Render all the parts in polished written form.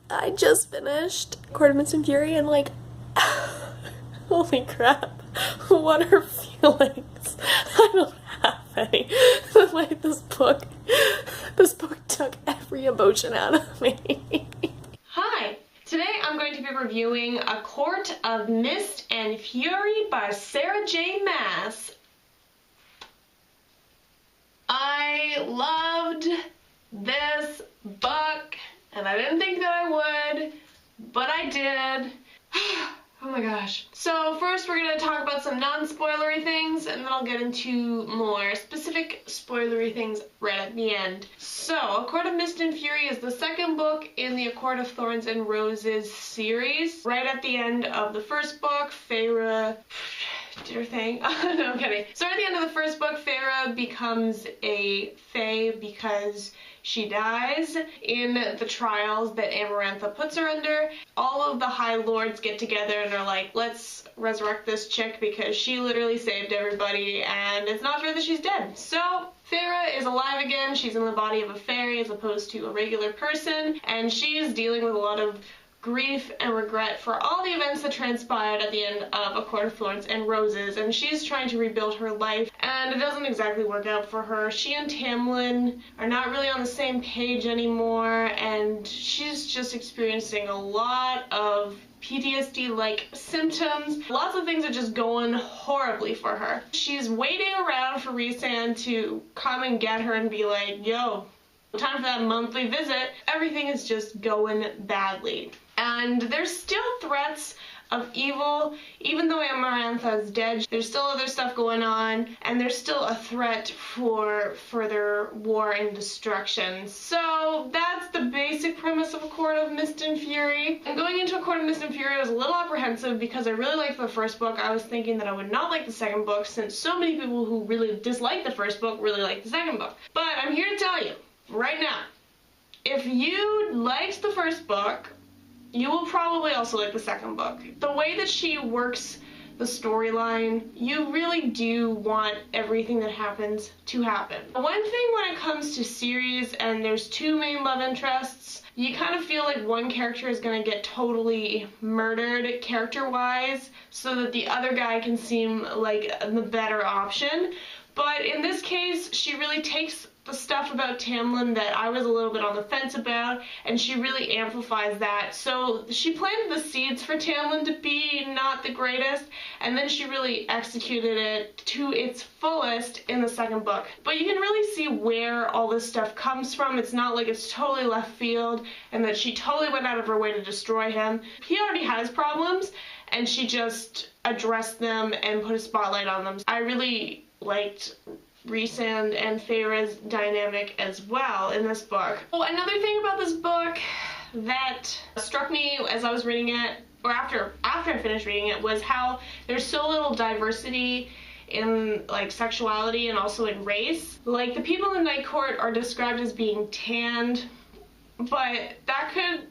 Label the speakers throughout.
Speaker 1: I just finished Court of Mist and Fury and like, holy crap, what are feelings? I don't have any. Like this book took every emotion out of me.
Speaker 2: Hi, today I'm going to be reviewing A Court of Mist and Fury by Sarah J Maas. I loved this book, and I didn't think that I would, but I did. Oh my gosh. So first we're going to talk about some non-spoilery things, and then I'll get into more specific spoilery things right at the end. So, A Court of Mist and Fury is the second book in the A Court of Thorns and Roses series. Right at the end of the first book, Feyre did her thing. No, I'm kidding. So at the end of the first book, Feyre becomes a Fae because she dies in the trials that Amarantha puts her under. All of the High Lords get together and are like, let's resurrect this chick because she literally saved everybody and it's not fair that she's dead. So Feyre is alive again. She's in the body of a fairy as opposed to a regular person, and she's dealing with a lot of grief and regret for all the events that transpired at the end of A Court of Thorns and Roses, and she's trying to rebuild her life, and it doesn't exactly work out for her. She and Tamlin are not really on the same page anymore, and she's just experiencing a lot of PTSD-like symptoms. Lots of things are just going horribly for her. She's waiting around for Rhysand to come and get her and be like, yo, time for that monthly visit. Everything is just going badly. And there's still threats of evil. Even though Amarantha is dead, there's still other stuff going on, and there's still a threat for further war and destruction. So that's the basic premise of A Court of Mist and Fury. And going into A Court of Mist and Fury, I was a little apprehensive because I really liked the first book. I was thinking that I would not like the second book, since so many people who really disliked the first book really liked the second book. But I'm here to tell you right now, if you liked the first book, you will probably also like the second book. The way that she works the storyline, you really do want everything that happens to happen. One thing when it comes to series and there's two main love interests, you kind of feel like one character is going to get totally murdered character-wise so that the other guy can seem like the better option. But in this case, she really takes the stuff about Tamlin that I was a little bit on the fence about, and she really amplifies that. So she planted the seeds for Tamlin to be not the greatest, and then she really executed it to its fullest in the second book. But you can really see where all this stuff comes from. It's not like it's totally left field and that she totally went out of her way to destroy him. He already has problems, and she just addressed them and put a spotlight on them. I really liked Rhysand and Feyre's dynamic as well in this book. Oh, another thing about this book that struck me as I was reading it, or after I finished reading it, was how there's so little diversity in like sexuality and also in race. Like, the people in Night Court are described as being tanned, but that could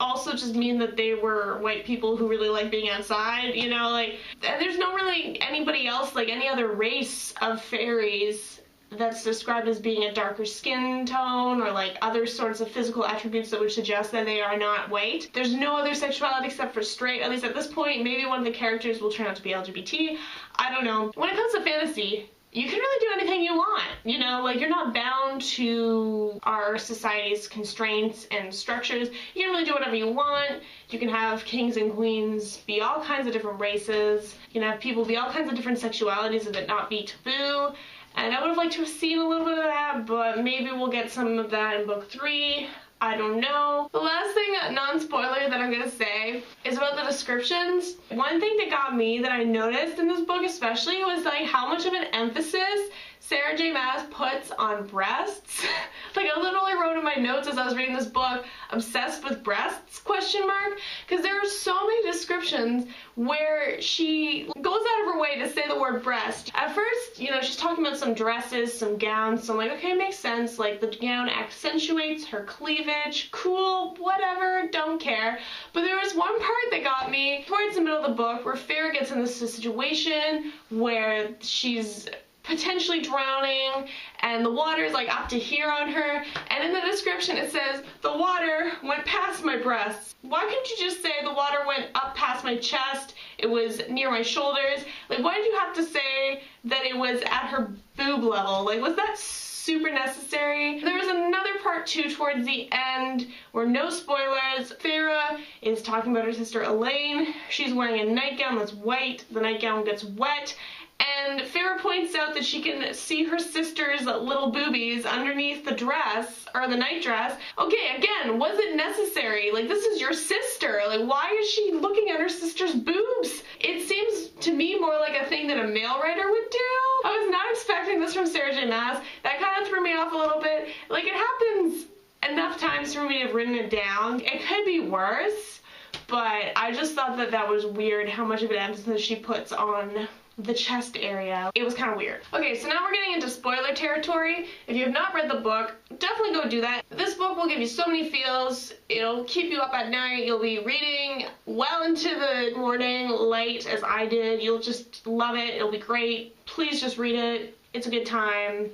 Speaker 2: also just mean that they were white people who really like being outside, you know, like, there's no really anybody else, like any other race of fairies that's described as being a darker skin tone or like other sorts of physical attributes that would suggest that they are not white. There's no other sexuality except for straight, at least at this point. Maybe one of the characters will turn out to be LGBT. I don't know. When it comes to fantasy, you can really do anything you want, you know, like, you're not bound to our society's constraints and structures. You can really do whatever you want. You can have kings and queens be all kinds of different races. You can have people be all kinds of different sexualities and it not be taboo. And I would have liked to have seen a little bit of that, but maybe we'll get some of that in book 3. I don't know. The last thing, non-spoiler, that I'm gonna say is about the descriptions. One thing that got me, that I noticed in this book especially, was like how much of an emphasis Sarah J Maas puts on breasts. Like, I literally wrote in my notes as I was reading this book, obsessed with breasts, question mark, because there are so many descriptions where she goes out of her way to say the word breast. At first, you know, she's talking about some dresses, some gowns, so I'm like, okay, makes sense, like, the gown accentuates her cleavage, cool, whatever, don't care. But there was one part that got me towards the middle of the book where Feyre gets in this situation where she's potentially drowning, and the water's like up to here on her, and in the description it says, the water went past my breasts. Why couldn't you just say the water went up past my chest, it was near my shoulders? Like, why did you have to say that it was at her boob level? Like, was that super necessary? There was another part too towards the end where, no spoilers, Farah is talking about her sister Elaine. She's wearing a nightgown that's white. The nightgown gets wet, and Farah points out that she can see her sister's little boobies underneath the dress, or the night dress. Okay, again, was it necessary? Like, this is your sister. Like, why is she looking at her sister's boobs? It seems to me more like a thing that a male writer would do. I was not expecting this from Sarah J Maas. That kind of threw me off a little bit. Like, it happens enough times for me to have written it down. It could be worse, but I just thought that that was weird how much of an emphasis she puts on the chest area. It was kind of weird. Okay, so now we're getting into spoiler territory. If you have not read the book, definitely go do that. This book will give you so many feels. It'll keep you up at night. You'll be reading well into the morning, late, as I did. You'll just love it. It'll be great. Please just read it. It's a good time.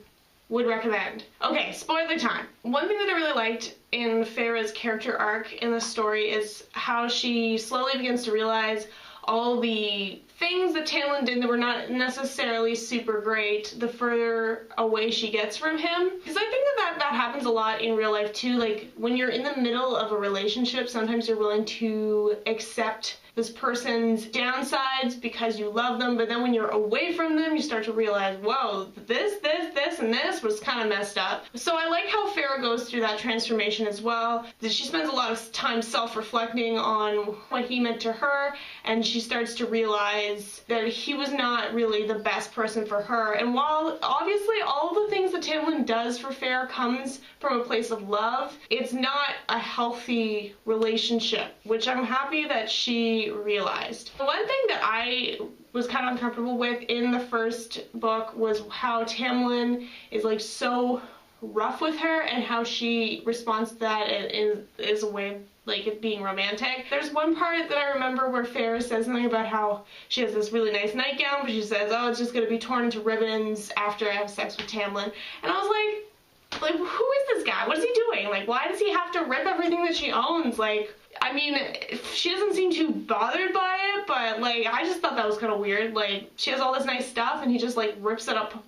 Speaker 2: Would recommend. Okay, spoiler time. One thing that I really liked in Farah's character arc in the story is how she slowly begins to realize all the things that Tamlin did that were not necessarily super great the further away she gets from him. Because I think that happens a lot in real life too. Like, when you're in the middle of a relationship, sometimes you're willing to accept this person's downsides because you love them, but then when you're away from them, you start to realize, whoa, this, and this was kind of messed up. So I like how Farah goes through that transformation as well. That she spends a lot of time self-reflecting on what he meant to her, and she starts to realize that he was not really the best person for her. And while obviously all the things that Tamlin does for Farah comes from a place of love, it's not a healthy relationship, which I'm happy that she realized. One thing that I was kind of uncomfortable with in the first book was how Tamlin is like so rough with her, and how she responds to that is a way of like it being romantic. There's one part that I remember where Farah says something about how she has this really nice nightgown, but she says, oh, it's just gonna be torn into ribbons after I have sex with Tamlin. And I was like, who is this guy? What is he doing? Like, why does he have to rip everything that she owns? Like, I mean, she doesn't seem too bothered by it, but like, I just thought that was kind of weird. Like, she has all this nice stuff and he just like rips it up.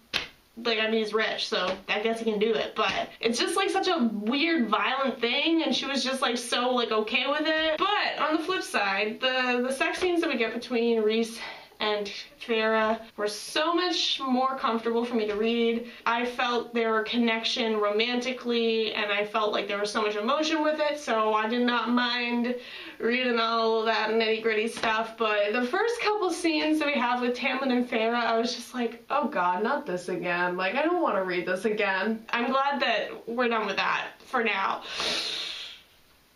Speaker 2: Like, I mean, he's rich, so I guess he can do it, but it's just like such a weird, violent thing, and she was just like so like okay with it. But on the flip side, the sex scenes that we get between Reese and Farah were so much more comfortable for me to read. I felt their connection romantically, and I felt like there was so much emotion with it, so I did not mind reading all of that nitty-gritty stuff. But the first couple scenes that we have with Tamlin and Farah, I was just like, oh god, not this again. Like, I don't want to read this again. I'm glad that we're done with that for now.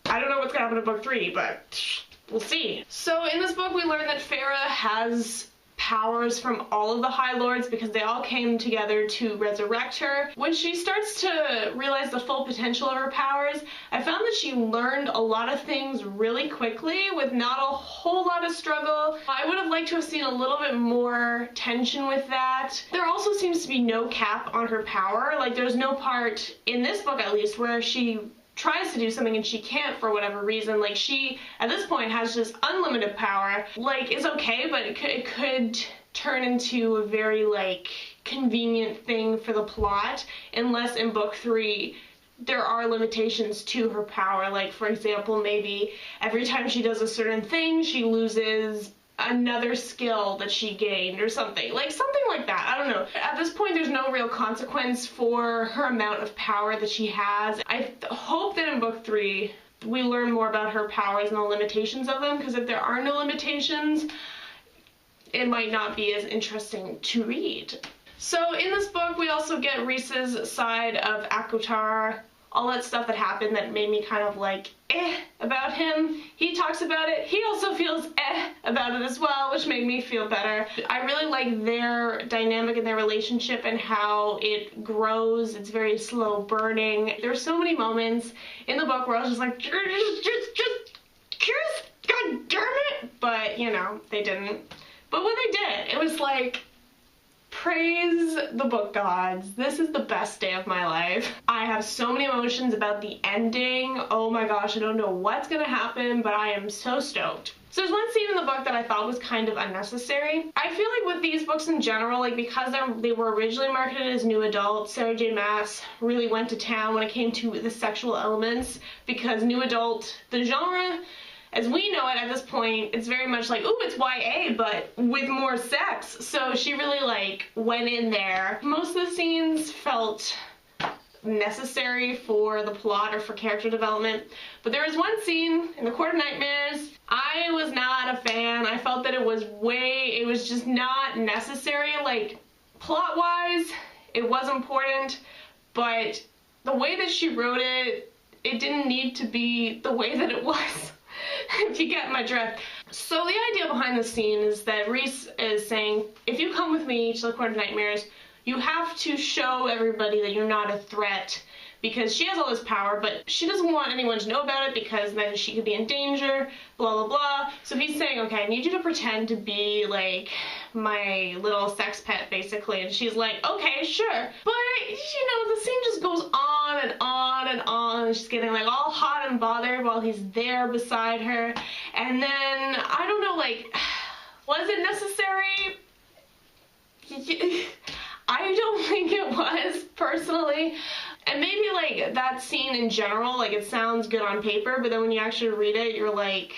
Speaker 2: I don't know what's gonna happen in book 3, but we'll see. So in this book we learn that Farah has powers from all of the High Lords because they all came together to resurrect her. When she starts to realize the full potential of her powers, I found that she learned a lot of things really quickly with not a whole lot of struggle. I would have liked to have seen a little bit more tension with that. There also seems to be no cap on her power. Like, there's no part, in this book at least, where she tries to do something and she can't for whatever reason. Like, she at this point has just unlimited power. Like, it's okay, but it could turn into a very like convenient thing for the plot, unless in book 3 there are limitations to her power. Like, for example, maybe every time she does a certain thing she loses another skill that she gained or something like that. I don't know. At this point there's no real consequence for her amount of power that she has. I hope that in book 3 we learn more about her powers and the limitations of them, because if there are no limitations it might not be as interesting to read. So in this book we also get Reese's side of Akotar, all that stuff that happened that made me kind of like about him. He talks about it. He also feels about it as well, which made me feel better. I really like their dynamic and their relationship and how it grows. It's very slow burning. There's so many moments in the book where I was just like, just kiss, god damn it! But, you know, they didn't. But when they did, it was like Praise the book gods. This is the best day of my life. I have so many emotions about the ending. Oh my gosh, I don't know what's gonna happen, but I am so stoked. So there's one scene in the book that I thought was kind of unnecessary. I feel like with these books in general, like because they were originally marketed as new adult, Sarah J Maas really went to town when it came to the sexual elements, because new adult, the genre, as we know it at this point, it's very much like, ooh, it's YA, but with more sex. So she really like went in there. Most of the scenes felt necessary for the plot or for character development, but there was one scene in The Court of Nightmares I was not a fan. I felt that it was just not necessary. Like, plot wise it was important, but the way that she wrote it, it didn't need to be the way that it was. If you get my drift. So the idea behind the scene is that Reese is saying, if you come with me to the Court of Nightmares, you have to show everybody that you're not a threat, because she has all this power, but she doesn't want anyone to know about it because then she could be in danger, blah blah blah. So he's saying, okay, I need you to pretend to be like my little sex pet, basically. And she's like, okay, sure. But you know, the scene just goes on and on and on, and she's getting like all hot and bothered while he's there beside her. And then I don't know, like, was it necessary? I don't think it was, personally. And maybe like that scene in general, like it sounds good on paper, but then when you actually read it, you're like,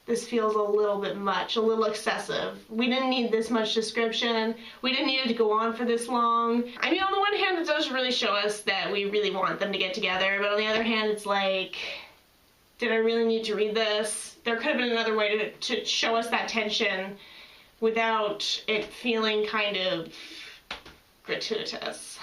Speaker 2: this feels a little bit much, a little excessive. We didn't need this much description. We didn't need it to go on for this long. I mean, on the one hand, it does really show us that we really want them to get together, but on the other hand, it's like, did I really need to read this? There could have been another way to show us that tension without it feeling kind of gratuitous.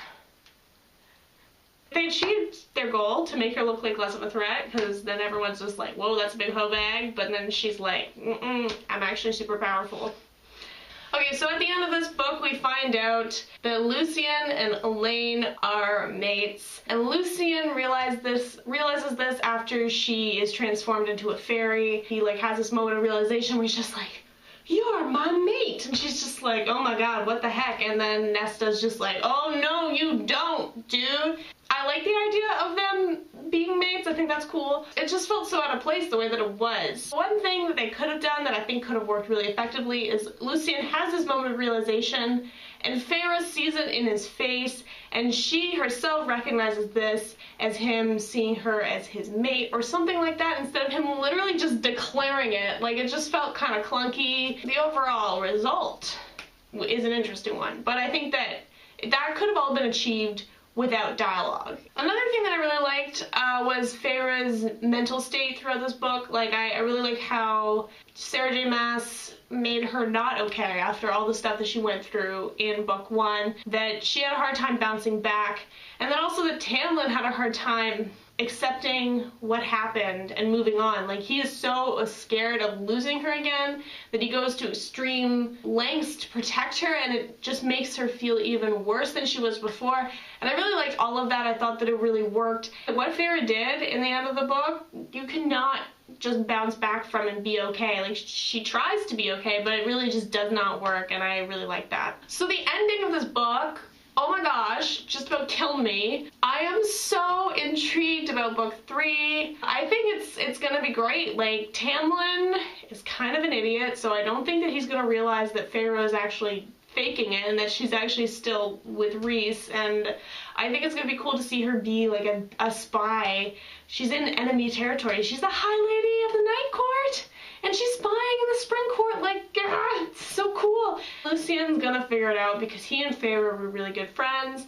Speaker 2: They achieved their goal to make her look like less of a threat, because then everyone's just like, whoa, that's a big hoe bag, but then she's like, I'm actually super powerful. Okay, so at the end of this book, we find out that Lucien and Elaine are mates, and Lucien realizes this after she is transformed into a fairy. He like has this moment of realization where he's just like, you're my mate, and she's just like, oh my god, what the heck? And then Nesta's just like, oh no, you don't, dude. I like the idea of them being mates. I think that's cool. It just felt so out of place the way that it was. One thing that they could have done that I think could have worked really effectively is Lucien has this moment of realization, and Feyre sees it in his face, and she herself recognizes this as him seeing her as his mate or something like that, instead of him literally just declaring it. Like, it just felt kind of clunky. The overall result is an interesting one, but I think that could have all been achieved without dialogue. Another thing that I really liked was Feyre's mental state throughout this book. Like, I really like how Sarah J Maas made her not okay after all the stuff that she went through in book 1, that she had a hard time bouncing back, and then also that Tamlin had a hard time accepting what happened and moving on. Like, he is so scared of losing her again that he goes to extreme lengths to protect her, and it just makes her feel even worse than she was before. And I really liked all of that. I thought that it really worked. What Feyre did in the end of the book, you cannot just bounce back from and be okay. Like, she tries to be okay, but it really just does not work, and I really like that. So the ending of this book, oh my gosh, just about killed me. I am so intrigued about book 3. I think it's gonna be great. Like, Tamlin is kind of an idiot, so I don't think that he's gonna realize that Feyre is actually faking it and that she's actually still with Reese, and I think it's gonna be cool to see her be like a spy. She's in enemy territory. She's the High Lady of the Night Court, and she's spying in the Spring Court. Like, it's so cool. Lucien's gonna figure it out because he and Feyre were really good friends,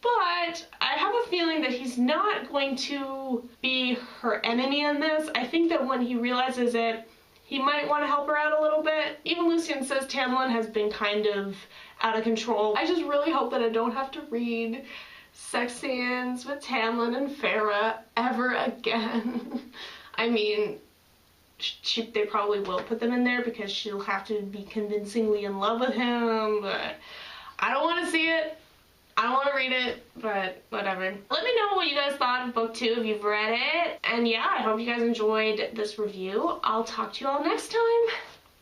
Speaker 2: but I have a feeling that he's not going to be her enemy in this. I think that when he realizes it, he might want to help her out a little bit. Even Lucien says Tamlin has been kind of out of control. I just really hope that I don't have to read sex scenes with Tamlin and Feyre ever again. I mean, they probably will put them in there because she'll have to be convincingly in love with him, but I don't want to see it. I don't want to read it, but whatever. Let me know what you guys thought of book 2 if you've read it. And yeah, I hope you guys enjoyed this review. I'll talk to you all next time.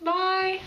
Speaker 2: Bye!